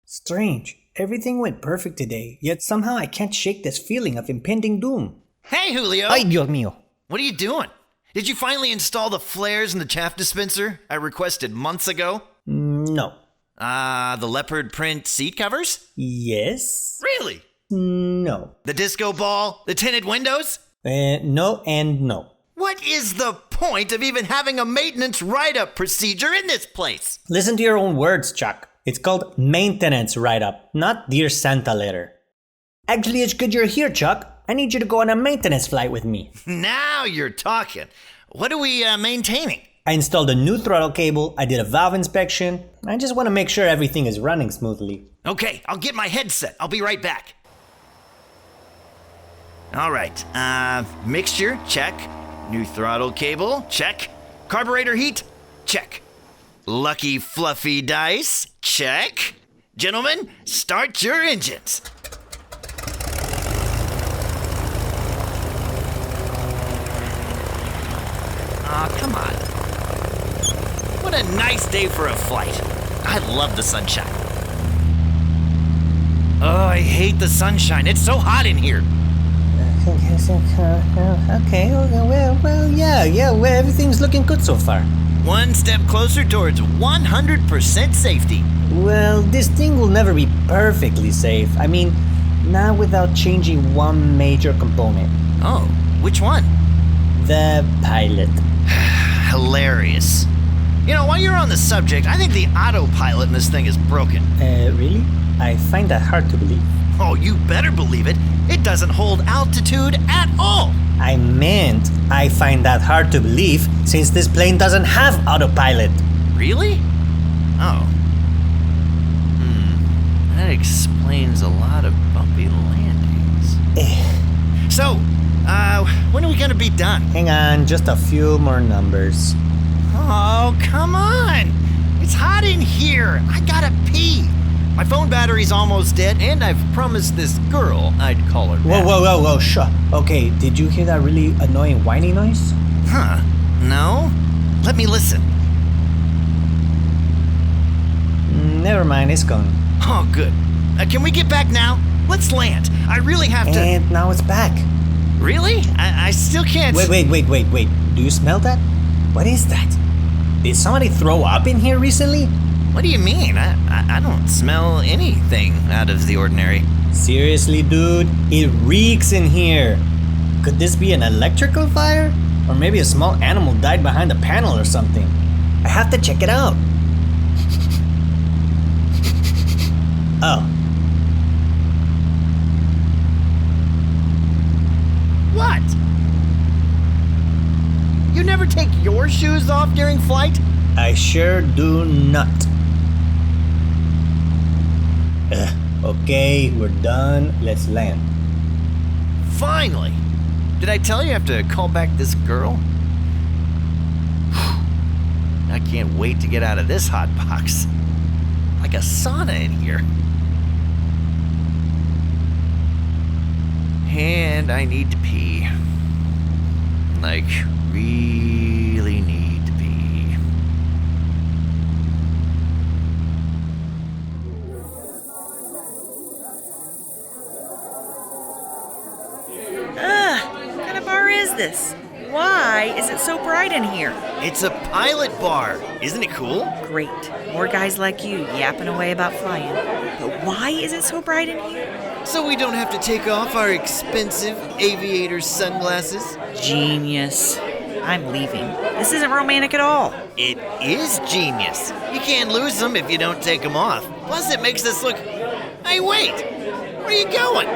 Strange. Everything went perfect today, yet somehow I can't shake this feeling of impending doom. Hey, Julio! Ay, Dios mío. What are you doing? Did you finally install the flares in the chaff dispenser I requested months ago? No. The leopard print seat covers? Yes. Really? No. The disco ball? The tinted windows? No and no. What is the point of even having a maintenance write-up procedure in this place? Listen to your own words, Chuck. It's called maintenance write-up, not Dear Santa letter. Actually, it's good you're here, Chuck. I need you to go on a maintenance flight with me. Now you're talking. What are we maintaining? I installed a new throttle cable, I did a valve inspection. I just want to make sure everything is running smoothly. Okay, I'll get my headset. I'll be right back. All right, mixture, check. New throttle cable, check. Carburetor heat, check. Lucky fluffy dice, check. Gentlemen, start your engines. Aw, come on. What a nice day for a flight. I love the sunshine. Oh, I hate the sunshine. It's so hot in here. Okay, well, everything's looking good so far. One step closer towards 100% safety. Well, this thing will never be perfectly safe. I mean, not without changing one major component. Oh, which one? The pilot. Hilarious. You know, while you're on the subject, I think the autopilot in this thing is broken. Really? I find that hard to believe. Oh, you better believe it. It doesn't hold altitude at all. I meant I find that hard to believe since this plane doesn't have autopilot. Really? Oh. That explains a lot of bumpy landings. So, when are we gonna be done? Hang on, just a few more numbers. Oh, come on! It's hot in here! I gotta pee! My phone battery's almost dead, and I've promised this girl I'd call her back. Whoa, shut. Okay, did you hear that really annoying whiny noise? Huh? No? Let me listen. Never mind, it's gone. Oh, good. Can we get back now? Let's land. I really have to... And now it's back. Really? I still can't... Wait. Do you smell that? What is that? Did somebody throw up in here recently? What do you mean? I don't smell anything out of the ordinary. Seriously, dude? It reeks in here. Could this be an electrical fire? Or maybe a small animal died behind a panel or something. I have to check it out. Oh. What? You never take your shoes off during flight? I sure do not. Okay, we're done. Let's land. Finally! Did I tell you I have to call back this girl? I can't wait to get out of this hot box. Like a sauna in here. And I need to pee. Like, really need to pee. What kind of bar is this? Why is it so bright in here? It's a pilot bar. Isn't it cool? Great. More guys like you yapping away about flying. But why is it so bright in here? So we don't have to take off our expensive aviator sunglasses? Genius. I'm leaving. This isn't romantic at all. It is genius. You can't lose them if you don't take them off. Plus, it makes us look... Hey, wait! Where are you going?